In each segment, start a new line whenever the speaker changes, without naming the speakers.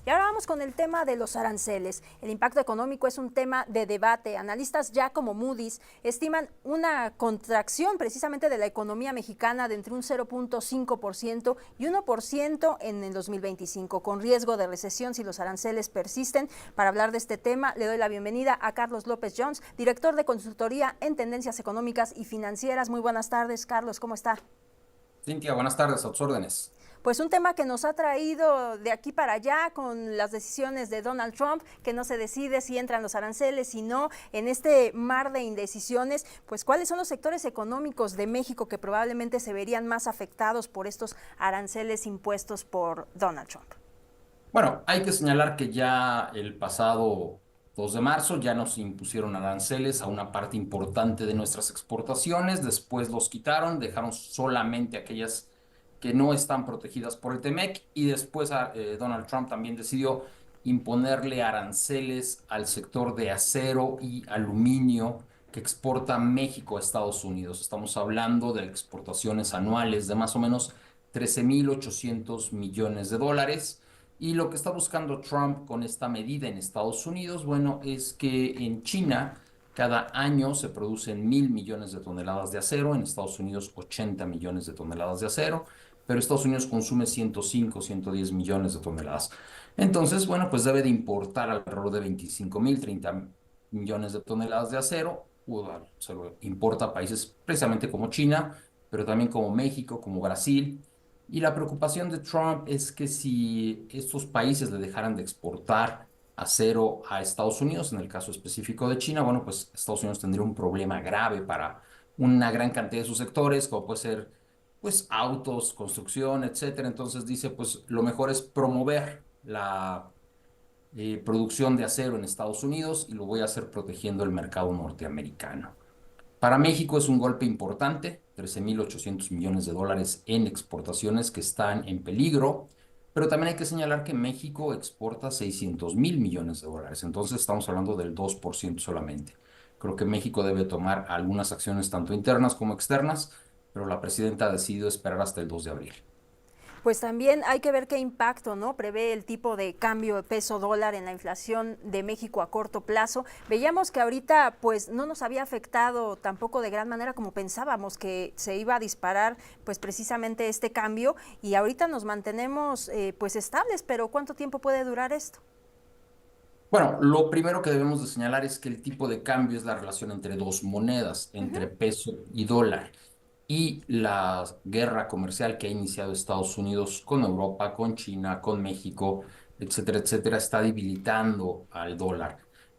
Y ahora vamos con el tema de los aranceles. El impacto económico es un tema de debate. Analistas ya como Moody's estiman una contracción precisamente de la economía mexicana de entre un 0.5% y 1% en el 2025, con riesgo de recesión si los aranceles persisten. Para hablar de este tema, le doy la bienvenida a Carlos López Jones, director de consultoría en tendencias económicas y financieras. Muy buenas tardes, Carlos, ¿cómo está?
Cintia, buenas tardes, a tus órdenes.
Pues un tema que nos ha traído de aquí para allá con las decisiones de Donald Trump, que no se decide si entran los aranceles, si no, en este mar de indecisiones, pues cuáles son los sectores económicos de México que probablemente se verían más afectados por estos aranceles impuestos por Donald Trump.
Bueno, hay que señalar que ya el pasado 2 de marzo ya nos impusieron aranceles a una parte importante de nuestras exportaciones, después los quitaron, dejaron solamente aquellas que no están protegidas por el TEMEC y después Donald Trump también decidió imponerle aranceles al sector de acero y aluminio que exporta México a Estados Unidos. Estamos hablando de exportaciones anuales de más o menos 13.800 millones de dólares. Y lo que está buscando Trump con esta medida en Estados Unidos, bueno, es que en China cada año se producen 1.000 millones de toneladas de acero, en Estados Unidos 80 millones de toneladas de acero, pero Estados Unidos consume 105, 110 millones de toneladas. Entonces, bueno, pues debe de importar alrededor de 25.000, 30 millones de toneladas de acero, se lo importa a países precisamente como China, pero también como México, como Brasil. Y la preocupación de Trump es que si estos países le dejaran de exportar acero a Estados Unidos, en el caso específico de China, bueno, pues Estados Unidos tendría un problema grave para una gran cantidad de sus sectores, como puede ser, pues, autos, construcción, etcétera. Entonces dice, pues, lo mejor es promover la producción de acero en Estados Unidos y lo voy a hacer protegiendo el mercado norteamericano. Para México es un golpe importante, 13.800 millones de dólares en exportaciones que están en peligro, pero también hay que señalar que México exporta 600.000 millones de dólares, entonces estamos hablando del 2% solamente. Creo que México debe tomar algunas acciones tanto internas como externas, pero la presidenta ha decidido esperar hasta el 2 de abril.
Pues también hay que ver qué impacto, ¿no?, prevé el tipo de cambio de peso dólar en la inflación de México a corto plazo. Veíamos que ahorita pues no nos había afectado tampoco de gran manera como pensábamos que se iba a disparar pues precisamente este cambio, y ahorita nos mantenemos pues estables, pero ¿cuánto tiempo puede durar esto?
Bueno, lo primero que debemos de señalar es que el tipo de cambio es la relación entre dos monedas, entre peso y dólar. Y la guerra comercial que ha iniciado Estados Unidos con Europa, con China, con México, etcétera, etcétera, está debilitando al dólar.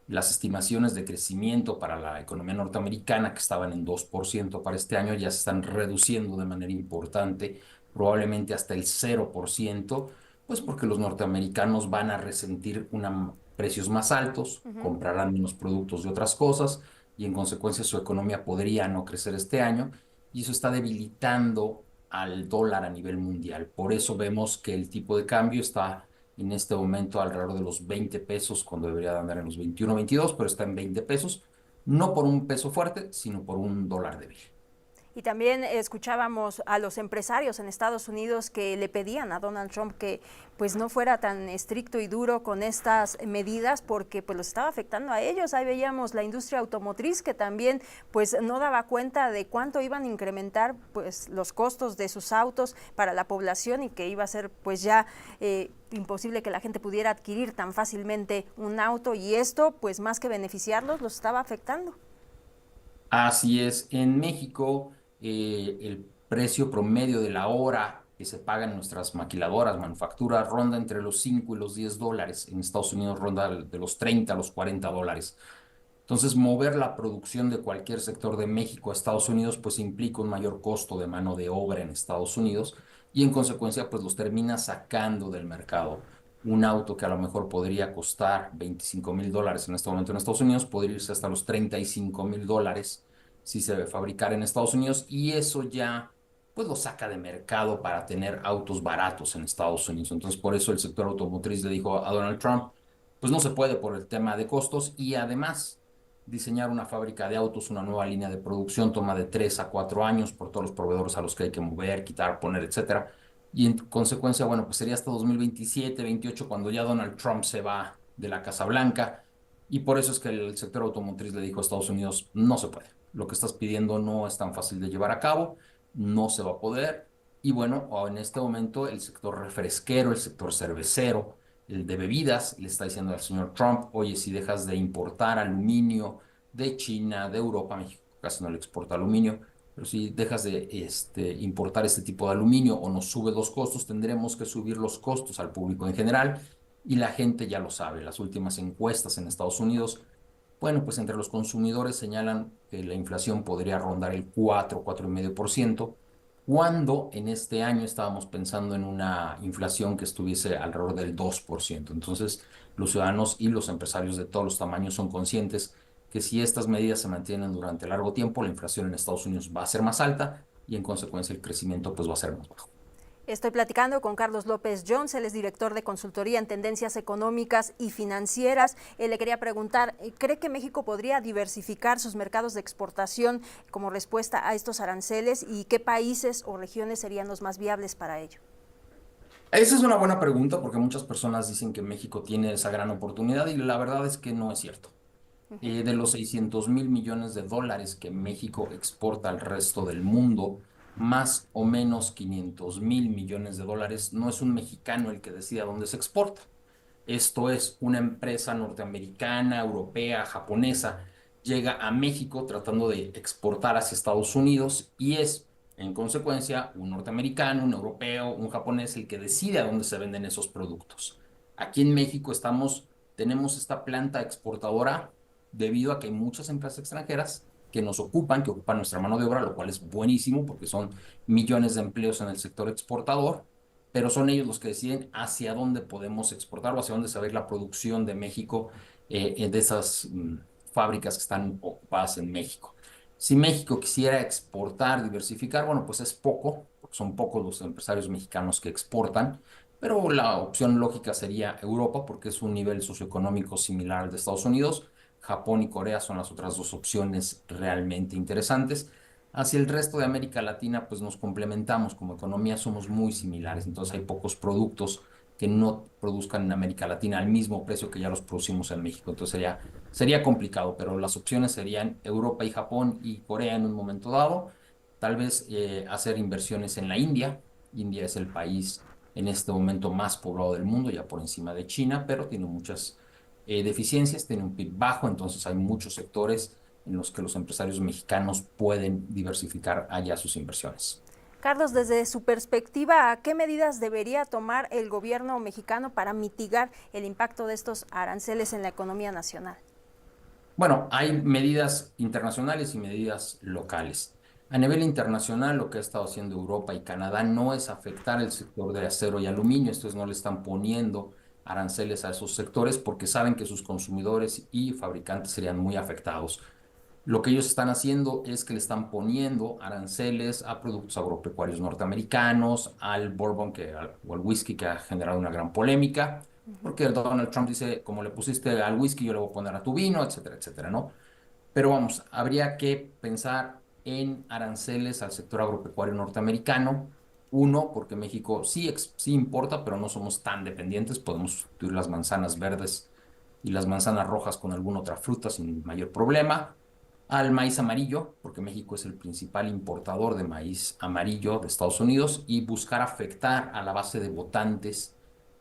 Las estimaciones de crecimiento para la economía norteamericana, que estaban en 2% para este año, ya se están reduciendo de manera importante, probablemente hasta el 0%, pues porque los norteamericanos van a resentir precios más altos, comprarán menos productos de otras cosas y en consecuencia su economía podría no crecer este año y eso está debilitando al dólar a nivel mundial. Por eso vemos que el tipo de cambio está en este momento alrededor de los 20 pesos, cuando debería de andar en los 21, 22, pero está en 20 pesos, no por un peso fuerte, sino por un dólar débil.
Y también escuchábamos a los empresarios en Estados Unidos que le pedían a Donald Trump que pues no fuera tan estricto y duro con estas medidas porque pues los estaba afectando a ellos. Ahí veíamos la industria automotriz que también pues no daba cuenta de cuánto iban a incrementar pues los costos de sus autos para la población y que iba a ser pues ya imposible que la gente pudiera adquirir tan fácilmente un auto, y esto pues más que beneficiarlos los estaba afectando.
Así es, en México el precio promedio de la hora que se paga en nuestras maquiladoras, manufacturas, ronda entre los 5 y los 10 dólares. En Estados Unidos ronda de los 30 a los 40 dólares. Entonces, mover la producción de cualquier sector de México a Estados Unidos, pues implica un mayor costo de mano de obra en Estados Unidos y en consecuencia, pues los termina sacando del mercado. Un auto que a lo mejor podría costar 25.000 dólares en este momento en Estados Unidos, podría irse hasta los 35.000 dólares si se debe fabricar en Estados Unidos y eso ya, pues lo saca de mercado para tener autos baratos en Estados Unidos. Entonces, por eso el sector automotriz le dijo a Donald Trump, pues no se puede por el tema de costos y además diseñar una fábrica de autos, una nueva línea de producción, toma de 3 a 4 años por todos los proveedores a los que hay que mover, quitar, poner, etcétera. y en consecuencia, bueno, pues sería hasta 2027, 28 cuando ya Donald Trump se va de la Casa Blanca y por eso es que el sector automotriz le dijo a Estados Unidos, no se puede, lo que estás pidiendo no es tan fácil de llevar a cabo, no se va a poder y bueno, en este momento el sector refresquero, el sector cervecero, el de bebidas, le está diciendo al señor Trump, oye, si dejas de importar aluminio de China, de Europa, México casi no le exporta aluminio, pero si dejas de importar este tipo de aluminio o nos sube los costos, tendremos que subir los costos al público en general y la gente ya lo sabe. Las últimas encuestas en Estados Unidos, bueno, pues entre los consumidores señalan que la inflación podría rondar el 4,5%, cuando en este año estábamos pensando en una inflación que estuviese alrededor del 2%. Entonces, los ciudadanos y los empresarios de todos los tamaños son conscientes que si estas medidas se mantienen durante largo tiempo, la inflación en Estados Unidos va a ser más alta y en consecuencia el crecimiento pues va a ser más bajo.
Estoy platicando con Carlos López Jones, él es director de consultoría en tendencias económicas y financieras. Le quería preguntar, ¿cree que México podría diversificar sus mercados de exportación como respuesta a estos aranceles y qué países o regiones serían los más viables para ello?
Esa es una buena pregunta porque muchas personas dicen que México tiene esa gran oportunidad y la verdad es que no es cierto. De los 600,000 millones de dólares que México exporta al resto del mundo, más o menos 500,000 millones de dólares, no es un mexicano el que decide a dónde se exporta. Esto es una empresa norteamericana, europea, japonesa, llega a México tratando de exportar hacia Estados Unidos y es, en consecuencia, un norteamericano, un europeo, un japonés el que decide a dónde se venden esos productos. Aquí en México tenemos esta planta exportadora debido a que hay muchas empresas extranjeras que ocupan nuestra mano de obra, lo cual es buenísimo porque son millones de empleos en el sector exportador, pero son ellos los que deciden hacia dónde podemos exportar o hacia dónde se va a ir la producción de México, de esas fábricas que están ocupadas en México. Si México quisiera exportar, diversificar, bueno, pues es poco, porque son pocos los empresarios mexicanos que exportan, pero la opción lógica sería Europa, porque es un nivel socioeconómico similar al de Estados Unidos. Japón y Corea son las otras dos opciones realmente interesantes. Hacia el resto de América Latina, pues nos complementamos, como economía somos muy similares, entonces hay pocos productos que no produzcan en América Latina al mismo precio que ya los producimos en México, entonces sería complicado, pero las opciones serían Europa y Japón y Corea en un momento dado, tal vez hacer inversiones en la India. India es el país en este momento más poblado del mundo, ya por encima de China, pero tiene muchas deficiencias, tiene un PIB bajo, entonces hay muchos sectores en los que los empresarios mexicanos pueden diversificar allá sus inversiones.
Carlos, desde su perspectiva, ¿qué medidas debería tomar el gobierno mexicano para mitigar el impacto de estos aranceles en la economía nacional?
Bueno, hay medidas internacionales y medidas locales. A nivel internacional, lo que ha estado haciendo Europa y Canadá no es afectar el sector de acero y aluminio. Estos no le están poniendo aranceles a esos sectores porque saben que sus consumidores y fabricantes serían muy afectados. Lo que ellos están haciendo es que le están poniendo aranceles a productos agropecuarios norteamericanos, al bourbon o al whisky que ha generado una gran polémica, porque Donald Trump dice, como le pusiste al whisky, yo le voy a poner a tu vino, etcétera, etcétera, ¿no? Pero vamos, habría que pensar en aranceles al sector agropecuario norteamericano. Uno, porque México sí importa, pero no somos tan dependientes. Podemos sustituir las manzanas verdes y las manzanas rojas con alguna otra fruta sin mayor problema. Al maíz amarillo, porque México es el principal importador de maíz amarillo de Estados Unidos, y buscar afectar a la base de votantes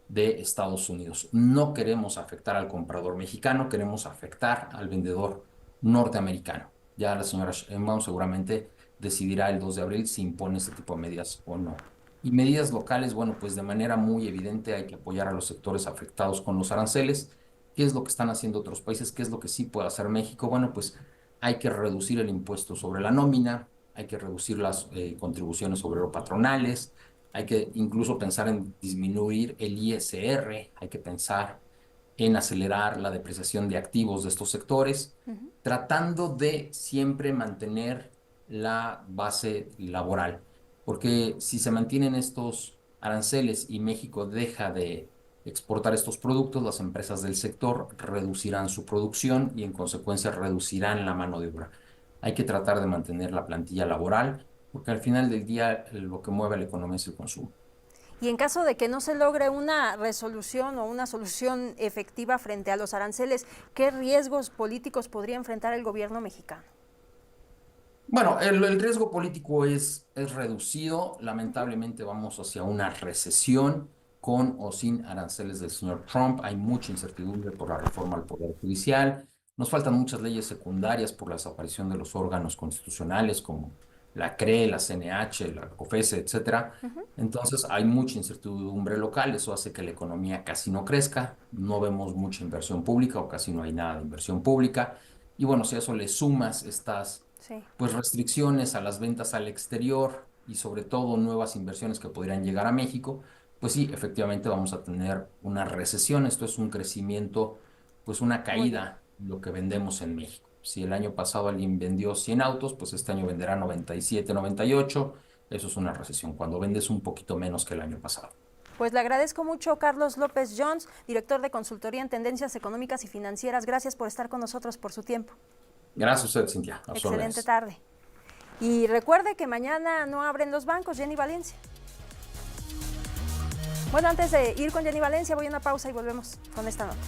de Estados Unidos. No queremos afectar al comprador mexicano, queremos afectar al vendedor norteamericano. Ya la señora Sheinbaum seguramente decidirá el 2 de abril si impone este tipo de medidas o no. Y medidas locales, bueno, pues de manera muy evidente hay que apoyar a los sectores afectados con los aranceles. ¿Qué es lo que están haciendo otros países? ¿Qué es lo que sí puede hacer México? Bueno, pues hay que reducir el impuesto sobre la nómina, hay que reducir las contribuciones obrero-patronales, hay que incluso pensar en disminuir el ISR, hay que pensar en acelerar la depreciación de activos de estos sectores, tratando de siempre mantener la base laboral. Porque si se mantienen estos aranceles y México deja de exportar estos productos, las empresas del sector reducirán su producción y en consecuencia reducirán la mano de obra. Hay que tratar de mantener la plantilla laboral porque al final del día lo que mueve a la economía es el consumo.
Y en caso de que no se logre una resolución o una solución efectiva frente a los aranceles, ¿qué riesgos políticos podría enfrentar el gobierno mexicano?
Bueno, el riesgo político es reducido. Lamentablemente vamos hacia una recesión con o sin aranceles del señor Trump. Hay mucha incertidumbre por la reforma al Poder Judicial. Nos faltan muchas leyes secundarias por la desaparición de los órganos constitucionales como la CRE, la CNH, la COFESE, etcétera. Entonces hay mucha incertidumbre local. Eso hace que la economía casi no crezca. No vemos mucha inversión pública o casi no hay nada de inversión pública. Y bueno, si a eso le sumas estas
Sí.
pues restricciones a las ventas al exterior y sobre todo nuevas inversiones que podrían llegar a México, pues sí, efectivamente vamos a tener una recesión. Esto es un crecimiento, pues una
Muy bien.
caída en lo que vendemos en México. Si el año pasado alguien vendió 100 autos, pues este año venderá 97, 98. Eso es una recesión, cuando vendes un poquito menos que el año pasado.
Pues le agradezco mucho, Carlos López Jones, director de consultoría en tendencias económicas y financieras. Gracias por estar con nosotros, por su tiempo.
Gracias a usted, Cintia. A sus
Excelente
órdenes.
tarde. Y recuerde que mañana no abren los bancos, Jenny Valencia. Bueno, antes de ir con Jenny Valencia, voy a una pausa y volvemos con esta nota.